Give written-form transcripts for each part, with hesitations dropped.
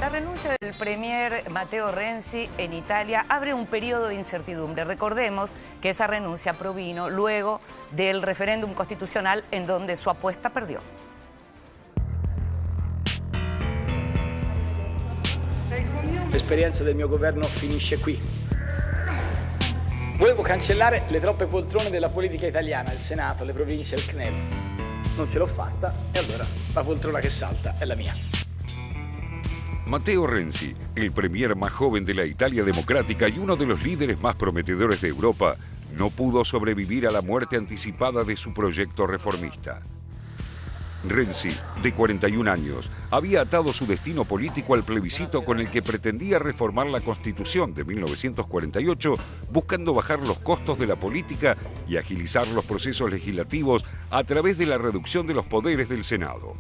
La renuncia del premier Matteo Renzi en Italia abre un periodo de incertidumbre. Recordemos que esa renuncia provino luego del referéndum constitucional en donde su apuesta perdió. L'esperienza del mio governo finisce qui. Volevo cancellare le troppe poltrone della politica italiana, il Senato, le province, il CNEL. Non ce l'ho fatta e allora la poltrona che salta è la mia. Matteo Renzi, el premier más joven de la Italia democrática y uno de los líderes más prometedores de Europa, no pudo sobrevivir a la muerte anticipada de su proyecto reformista. Renzi, de 41 años, había atado su destino político al plebiscito con el que pretendía reformar la Constitución de 1948, buscando bajar los costos de la política y agilizar los procesos legislativos a través de la reducción de los poderes del Senado.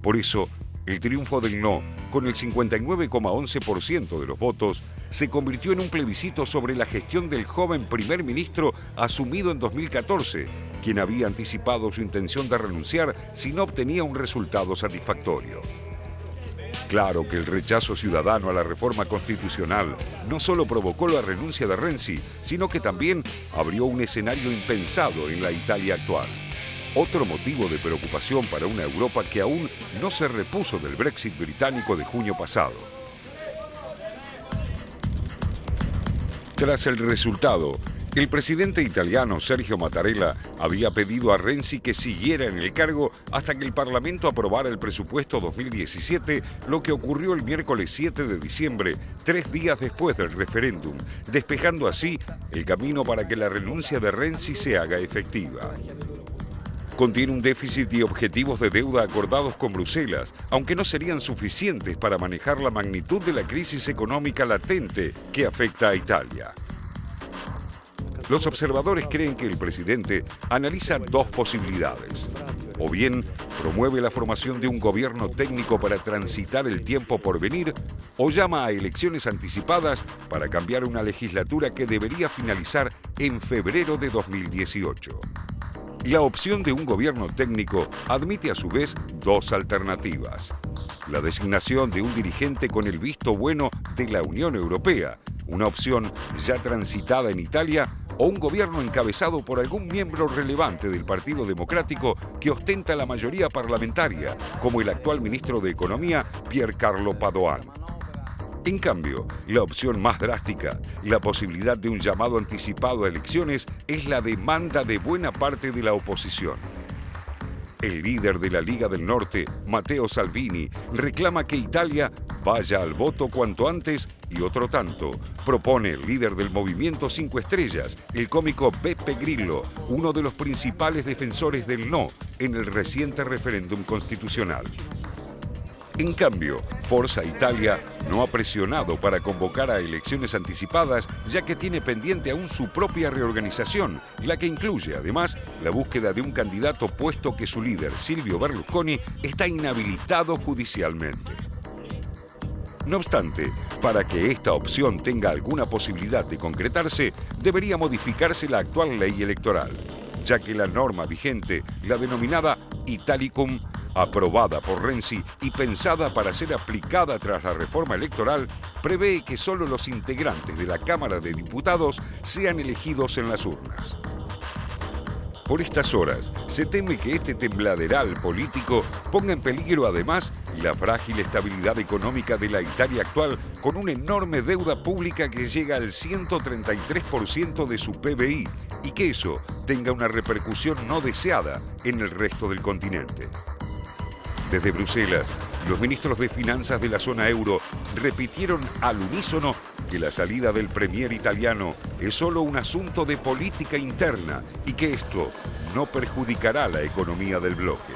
Por eso, el triunfo del no, con el 59,11% de los votos, se convirtió en un plebiscito sobre la gestión del joven primer ministro asumido en 2014, quien había anticipado su intención de renunciar si no obtenía un resultado satisfactorio. Claro que el rechazo ciudadano a la reforma constitucional no solo provocó la renuncia de Renzi, sino que también abrió un escenario impensado en la Italia actual. Otro motivo de preocupación para una Europa que aún no se repuso del Brexit británico de junio pasado. Tras el resultado, el presidente italiano Sergio Mattarella había pedido a Renzi que siguiera en el cargo hasta que el Parlamento aprobara el presupuesto 2017, lo que ocurrió el miércoles 7 de diciembre, 3 días después del referéndum, despejando así el camino para que la renuncia de Renzi se haga efectiva. Contiene un déficit y objetivos de deuda acordados con Bruselas, aunque no serían suficientes para manejar la magnitud de la crisis económica latente que afecta a Italia. Los observadores creen que el presidente analiza dos posibilidades. O bien promueve la formación de un gobierno técnico para transitar el tiempo por venir, o llama a elecciones anticipadas para cambiar una legislatura que debería finalizar en febrero de 2018. La opción de un gobierno técnico admite a su vez dos alternativas. La designación de un dirigente con el visto bueno de la Unión Europea, una opción ya transitada en Italia, o un gobierno encabezado por algún miembro relevante del Partido Democrático que ostenta la mayoría parlamentaria, como el actual ministro de Economía, Piercarlo Padoan. En cambio, la opción más drástica, la posibilidad de un llamado anticipado a elecciones, es la demanda de buena parte de la oposición. El líder de la Liga del Norte, Matteo Salvini, reclama que Italia vaya al voto cuanto antes y otro tanto. Propone el líder del Movimiento 5 Estrellas, el cómico Beppe Grillo, uno de los principales defensores del no en el reciente referéndum constitucional. En cambio, Forza Italia no ha presionado para convocar a elecciones anticipadas, ya que tiene pendiente aún su propia reorganización, la que incluye además la búsqueda de un candidato puesto que su líder, Silvio Berlusconi, está inhabilitado judicialmente. No obstante, para que esta opción tenga alguna posibilidad de concretarse, debería modificarse la actual ley electoral, ya que la norma vigente, la denominada Italicum, aprobada por Renzi y pensada para ser aplicada tras la reforma electoral, prevé que solo los integrantes de la Cámara de Diputados sean elegidos en las urnas. Por estas horas, se teme que este tembladeral político ponga en peligro además la frágil estabilidad económica de la Italia actual, con una enorme deuda pública que llega al 133% de su PBI, y que eso tenga una repercusión no deseada en el resto del continente. Desde Bruselas, los ministros de Finanzas de la zona euro repitieron al unísono que la salida del premier italiano es solo un asunto de política interna y que esto no perjudicará la economía del bloque.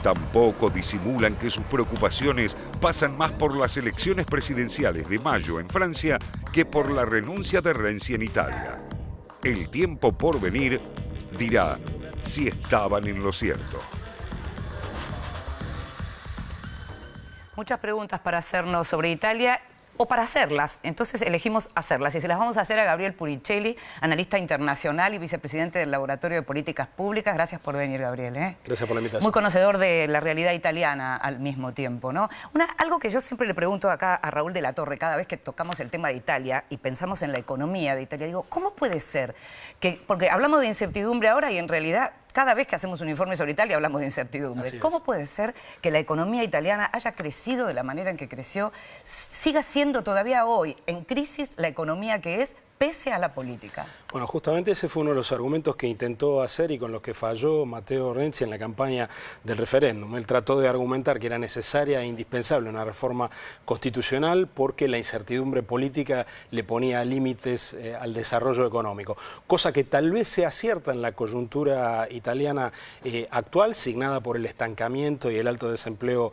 Tampoco disimulan que sus preocupaciones pasan más por las elecciones presidenciales de mayo en Francia que por la renuncia de Renzi en Italia. El tiempo por venir dirá si estaban en lo cierto. Muchas preguntas para hacernos sobre Italia. o para hacerlas. Entonces elegimos hacerlas y se las vamos a hacer a Gabriel Puricelli, analista internacional y vicepresidente del Laboratorio de Políticas Públicas. Gracias por venir, Gabriel. Gracias por la invitación. Muy conocedor de la realidad italiana al mismo tiempo, ¿no? Algo que yo siempre le pregunto acá a Raúl de la Torre, cada vez que tocamos el tema de Italia y pensamos en la economía de Italia, digo, ¿cómo puede ser que, porque hablamos de incertidumbre ahora y en realidad cada vez que hacemos un informe sobre Italia hablamos de incertidumbre. ¿Cómo puede ser que la economía italiana haya crecido de la manera en que creció, siga siendo todavía hoy en crisis la economía que es, pese a la política? Bueno, justamente ese fue uno de los argumentos que intentó hacer y con los que falló Matteo Renzi en la campaña del referéndum. Él trató de argumentar que era necesaria e indispensable una reforma constitucional porque la incertidumbre política le ponía límites al desarrollo económico, cosa que tal vez sea cierta en la coyuntura italiana actual, signada por el estancamiento y el alto desempleo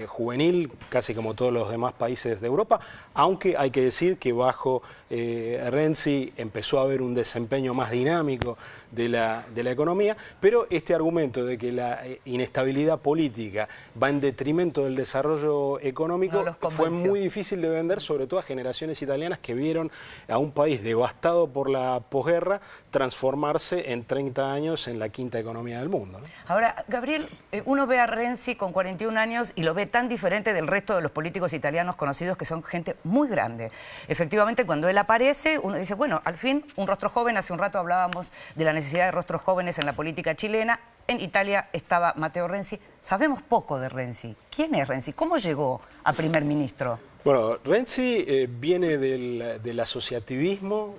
juvenil, casi como todos los demás países de Europa, aunque hay que decir que bajo Renzi empezó a haber un desempeño más dinámico de la economía, pero este argumento de que la inestabilidad política va en detrimento del desarrollo económico fue muy difícil de vender, sobre todo a generaciones italianas que vieron a un país devastado por la posguerra transformarse en 30 años en la quinta economía del mundo, ¿no? Ahora, Gabriel, uno ve a Renzi con 41 años y lo ve tan diferente del resto de los políticos italianos conocidos que son gente muy grande. Efectivamente, cuando él aparece, uno dice, bueno, al fin, un rostro joven. Hace un rato hablábamos de la necesidad de rostros jóvenes en la política chilena. En Italia estaba Matteo Renzi. Sabemos poco de Renzi. ¿Quién es Renzi? ¿Cómo llegó a primer ministro? Bueno, Renzi viene del asociativismo,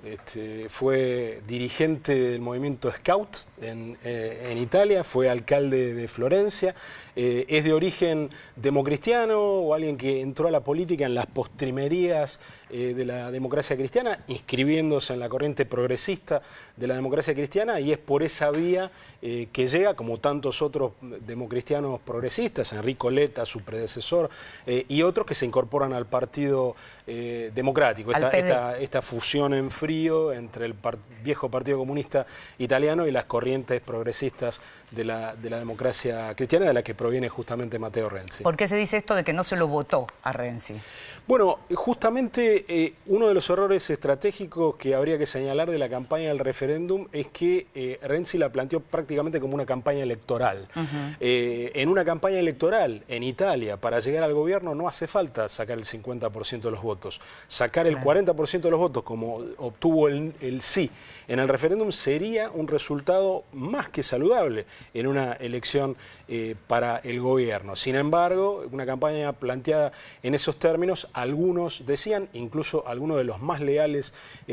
fue dirigente del movimiento Scout en Italia, fue alcalde de Florencia, es de origen democristiano o alguien que entró a la política en las postrimerías de la democracia cristiana, inscribiéndose en la corriente progresista de la democracia cristiana, y es por esa vía que llega, como tantos otros democristianos progresistas, Enrico Letta, su predecesor, y otros que se incorporan al Partido Democrático, esta fusión en frío entre el viejo Partido Comunista Italiano y las corrientes progresistas de la democracia cristiana, de la que proviene justamente Matteo Renzi. ¿Por qué se dice esto de que no se lo votó a Renzi? Bueno, justamente uno de los errores estratégicos que habría que señalar de la campaña del referéndum es que Renzi la planteó prácticamente como una campaña electoral. En una campaña electoral en Italia, para llegar al gobierno no hace falta sacar el 50% de los votos. Sacar el 40% de los votos, como obtuvo el sí en el referéndum, sería un resultado más que saludable en una elección para el gobierno. Sin embargo, una campaña planteada en esos términos, algunos decían, incluso algunos de los más leales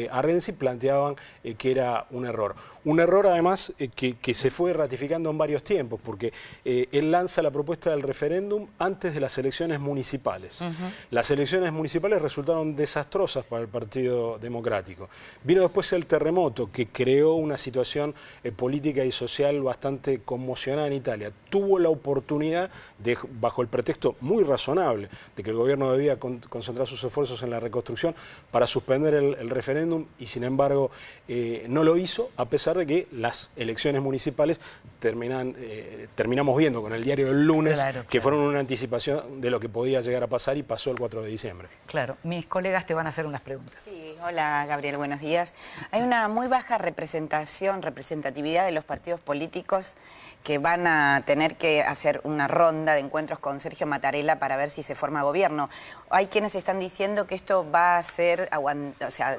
a Renzi, planteaban que era un error. Un error además que se fue ratificando en varios tiempos, porque él lanza la propuesta del referéndum antes de las elecciones municipales. Las elecciones municipales resultaron desastrosas para el Partido Democrático. Vino después el terremoto, que creó una situación política y social bastante conmocionada en Italia. Tuvo la oportunidad, bajo el pretexto muy razonable de que el gobierno debía concentrar sus esfuerzos en la reconstrucción, para suspender el referéndum, y sin embargo no lo hizo, a pesar de que las elecciones municipales terminamos viendo con el diario del lunes que fueron una anticipación de lo que podía llegar a pasar, y pasó el 4 de diciembre. Claro, mis colegas te van a hacer unas preguntas. Sí, hola Gabriel, buenos días. Hay una muy baja representatividad de los partidos políticos que van a tener que hacer una ronda de encuentros con Sergio Mattarella para ver si se forma gobierno. Hay quienes están diciendo que esto va a ser, o sea,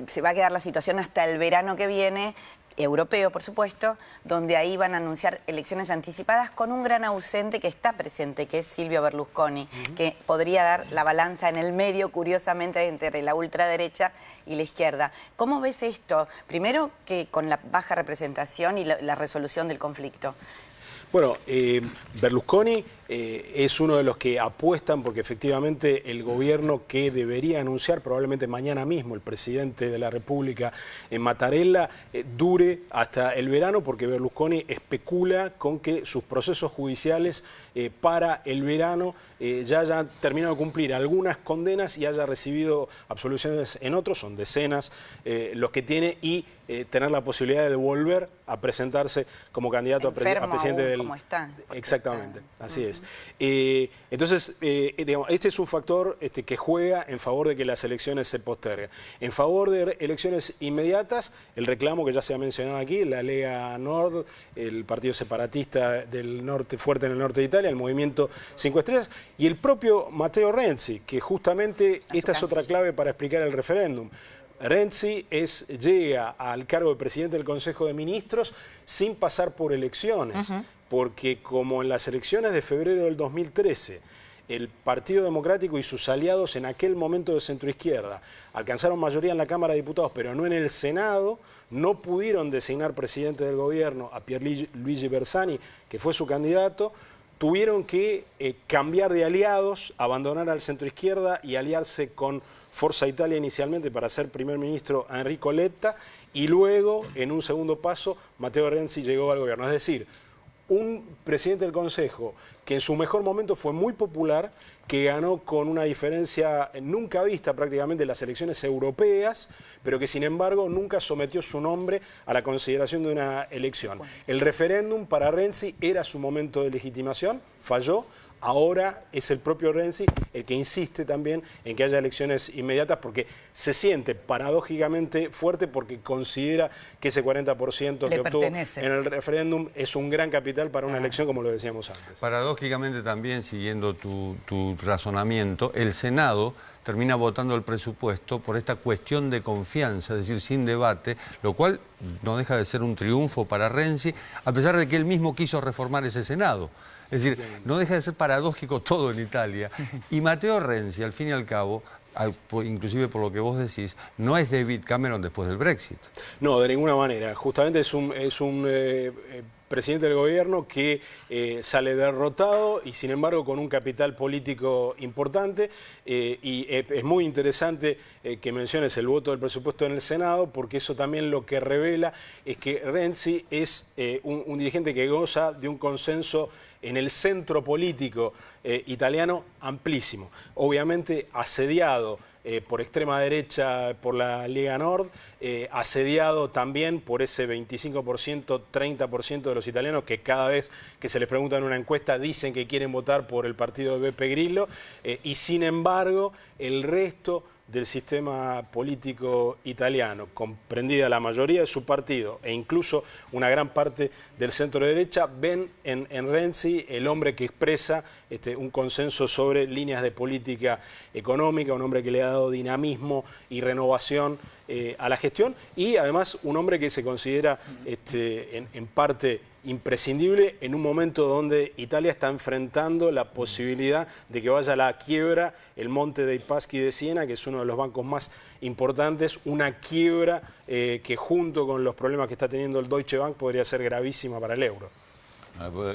se va a quedar la situación hasta el verano que viene, europeo, por supuesto, donde ahí van a anunciar elecciones anticipadas con un gran ausente que está presente, que es Silvio Berlusconi, que podría dar la balanza en el medio, curiosamente, entre la ultraderecha y la izquierda. ¿Cómo ves esto? Primero, que con la baja representación y la resolución del conflicto. Bueno, Berlusconi es uno de los que apuestan porque efectivamente el gobierno que debería anunciar probablemente mañana mismo el presidente de la República, Mattarella, dure hasta el verano, porque Berlusconi especula con que sus procesos judiciales para el verano ya hayan terminado de cumplir algunas condenas y haya recibido absoluciones en otros, son decenas los que tiene, y tener la posibilidad de volver a presentarse como candidato a presidente del... Como está. Exactamente, así es. es. Entonces, digamos, este es un factor que juega en favor de que las elecciones se posterguen. En favor de elecciones inmediatas, el reclamo que ya se ha mencionado aquí, la Lega Nord, el partido separatista del norte, fuerte en el norte de Italia, el movimiento 5 Estrellas, y el propio Matteo Renzi, que justamente esta es otra clave para explicar el referéndum. Renzi llega al cargo de presidente del Consejo de Ministros sin pasar por elecciones, porque como en las elecciones de febrero del 2013, el Partido Democrático y sus aliados en aquel momento de centroizquierda alcanzaron mayoría en la Cámara de Diputados, pero no en el Senado, no pudieron designar presidente del gobierno a Pierluigi Bersani, que fue su candidato, tuvieron que cambiar de aliados, abandonar al centroizquierda y aliarse con Forza Italia inicialmente para ser primer ministro a Enrico Letta, y luego, en un segundo paso, Matteo Renzi llegó al gobierno. Es decir, un presidente del Consejo que en su mejor momento fue muy popular, que ganó con una diferencia nunca vista prácticamente en las elecciones europeas, pero que sin embargo nunca sometió su nombre a la consideración de una elección. El referéndum para Renzi era su momento de legitimación, falló. Ahora es el propio Renzi el que insiste también en que haya elecciones inmediatas, porque se siente paradójicamente fuerte, porque considera que ese 40% que obtuvo en el referéndum es un gran capital para una elección, como lo decíamos antes. Paradójicamente también, siguiendo tu razonamiento, el Senado termina votando el presupuesto por esta cuestión de confianza, es decir, sin debate, lo cual no deja de ser un triunfo para Renzi, a pesar de que él mismo quiso reformar ese Senado. Es decir, no deja de ser paradójico todo en Italia. Y Matteo Renzi, al fin y al cabo, inclusive por lo que vos decís, no es David Cameron después del Brexit. No, de ninguna manera. Justamente es un presidente del gobierno que sale derrotado y sin embargo con un capital político importante, y es muy interesante que menciones el voto del presupuesto en el Senado, porque eso también lo que revela es que Renzi es un dirigente que goza de un consenso en el centro político italiano amplísimo, obviamente asediado por extrema derecha, por la Lega Nord, asediado también por ese 25%, 30% de los italianos que cada vez que se les pregunta en una encuesta dicen que quieren votar por el partido de Beppe Grillo, y sin embargo el resto del sistema político italiano, comprendida la mayoría de su partido e incluso una gran parte del centro derecha, ven en Renzi el hombre que expresa un consenso sobre líneas de política económica, un hombre que le ha dado dinamismo y renovación a la gestión, y además un hombre que se considera en parte imprescindible en un momento donde Italia está enfrentando la posibilidad de que vaya a la quiebra el Monte dei Paschi de Siena, que es uno de los bancos más importantes, una quiebra que junto con los problemas que está teniendo el Deutsche Bank podría ser gravísima para el euro.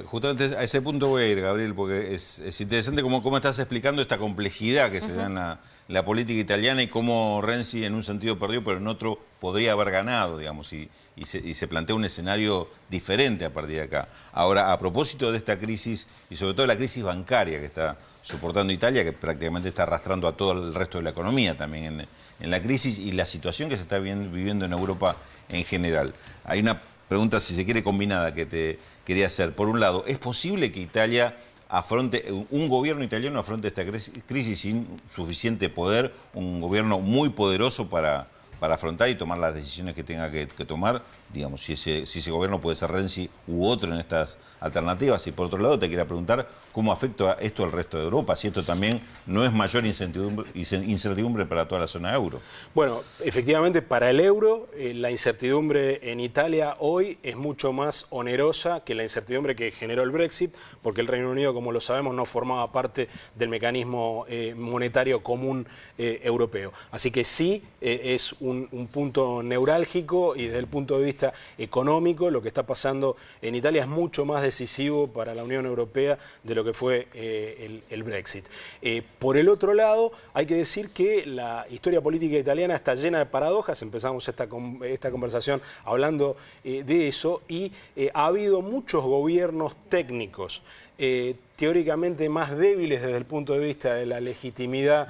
Justamente a ese punto voy a ir, Gabriel, porque es interesante cómo estás explicando esta complejidad que se da en la política italiana y cómo Renzi en un sentido perdió, pero en otro podría haber ganado, digamos, y se plantea un escenario diferente a partir de acá. Ahora, a propósito de esta crisis, y sobre todo la crisis bancaria que está soportando Italia, que prácticamente está arrastrando a todo el resto de la economía también en la crisis, y la situación que se está viviendo en Europa en general. Hay una pregunta, si se quiere, combinada que te quería hacer. Por un lado, ¿es posible que Italia afronte, un gobierno italiano afronte esta crisis sin suficiente poder, un gobierno muy poderoso para afrontar y tomar las decisiones que tenga que tomar? Digamos, si ese gobierno puede ser Renzi u otro en estas alternativas. Y por otro lado, te quería preguntar cómo afecta esto al resto de Europa, si esto también no es mayor incertidumbre para toda la zona euro. Bueno, efectivamente para el euro la incertidumbre en Italia hoy es mucho más onerosa que la incertidumbre que generó el Brexit, porque el Reino Unido, como lo sabemos, no formaba parte del mecanismo monetario común europeo. Así que sí, es un punto neurálgico, y desde el punto de vista económico lo que está pasando en Italia es mucho más decisivo para la Unión Europea de lo que fue el Brexit. Por el otro lado, hay que decir que la historia política italiana está llena de paradojas. Empezamos esta conversación hablando de eso, y ha habido muchos gobiernos técnicos teóricamente más débiles desde el punto de vista de la legitimidad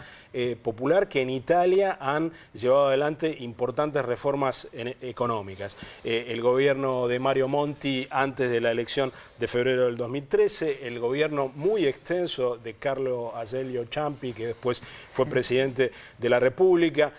popular, que en Italia han llevado adelante importantes reformas económicas. El gobierno de Mario Monti antes de la elección de febrero del 2013, el gobierno muy extenso de Carlo Azeglio Ciampi, que después fue presidente de la República,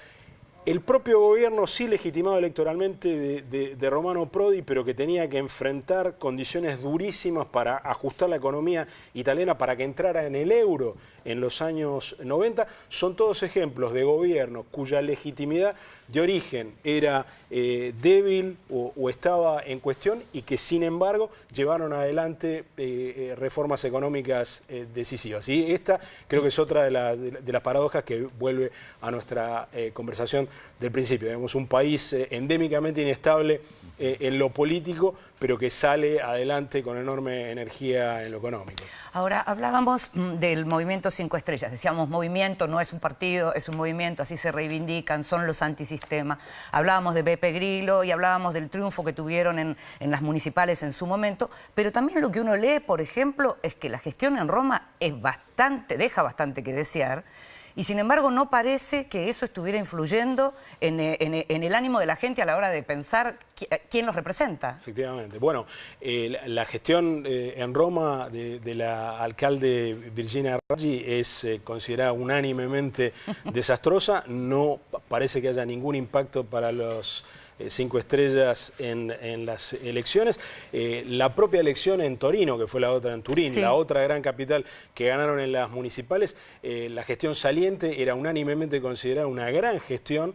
el propio gobierno sí legitimado electoralmente de Romano Prodi, pero que tenía que enfrentar condiciones durísimas para ajustar la economía italiana para que entrara en el euro en los años 90, son todos ejemplos de gobiernos cuya legitimidad de origen era débil o estaba en cuestión y que sin embargo llevaron adelante reformas económicas decisivas. Y esta creo que es otra de las paradojas que vuelve a nuestra conversación del principio. Vemos un país endémicamente inestable en lo político, pero que sale adelante con enorme energía en lo económico. Ahora, hablábamos del movimiento 5 Estrellas. Decíamos, movimiento no es un partido, es un movimiento, así se reivindican, son los antisistema. Hablábamos de Beppe Grillo y hablábamos del triunfo que tuvieron en las municipales en su momento, pero también lo que uno lee, por ejemplo, es que la gestión en Roma deja bastante que desear. Y sin embargo no parece que eso estuviera influyendo en el ánimo de la gente a la hora de pensar quién los representa. Efectivamente. Bueno, la gestión en Roma de la alcalde Virginia Raggi es considerada unánimemente desastrosa. No parece que haya ningún impacto para los 5 Estrellas en las elecciones. La propia elección en Torino, que fue la otra en Turín, sí, la otra gran capital que ganaron en las municipales, la gestión saliente era unánimemente considerada una gran gestión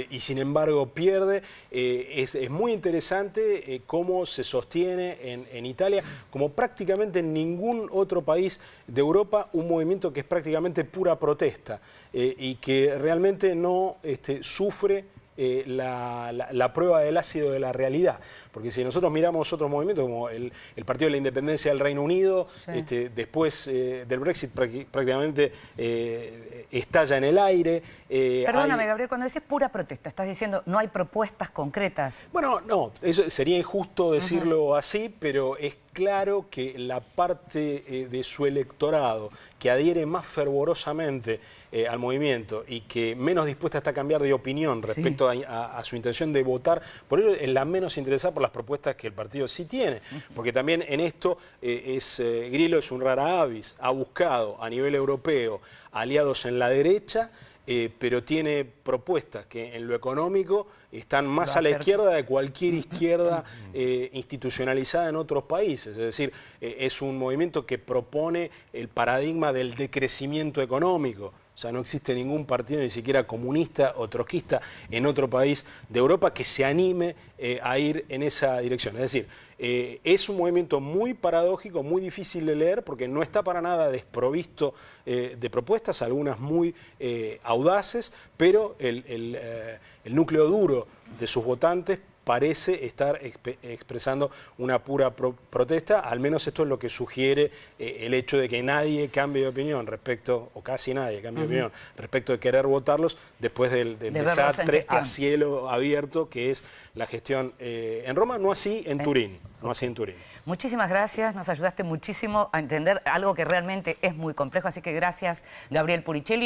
y sin embargo pierde. Es muy interesante cómo se sostiene en Italia, como prácticamente en ningún otro país de Europa, un movimiento que es prácticamente pura protesta y que realmente no sufre la prueba del ácido de la realidad, porque si nosotros miramos otros movimientos como el Partido de la Independencia del Reino Unido, sí, después del Brexit prácticamente estalla en el aire. Perdóname, Gabriel, cuando dices pura protesta, estás diciendo no hay propuestas concretas. Bueno, no, eso sería injusto decirlo así, pero es claro que la parte de su electorado que adhiere más fervorosamente al movimiento y que menos dispuesta está a cambiar de opinión respecto a su intención de votar, por ello es la menos interesada por las propuestas que el partido sí tiene, porque también en esto Grillo es un rara avis, ha buscado a nivel europeo aliados en la derecha, pero tiene propuestas que en lo económico están más a la izquierda de cualquier izquierda institucionalizada en otros países. Es decir, es un movimiento que propone el paradigma del decrecimiento económico. O sea, no existe ningún partido, ni siquiera comunista o trotskista, en otro país de Europa que se anime a ir en esa dirección. Es decir, es un movimiento muy paradójico, muy difícil de leer, porque no está para nada desprovisto de propuestas, algunas muy audaces, pero el núcleo duro de sus votantes parece estar expresando una pura protesta. Al menos esto es lo que sugiere el hecho de que nadie cambie de opinión respecto, o casi nadie cambie de opinión, respecto de querer votarlos después del desastre a cielo abierto que es la gestión en Roma, no así en Turín. No así en Turín. Muchísimas gracias, nos ayudaste muchísimo a entender algo que realmente es muy complejo, así que gracias, Gabriel Puricelli.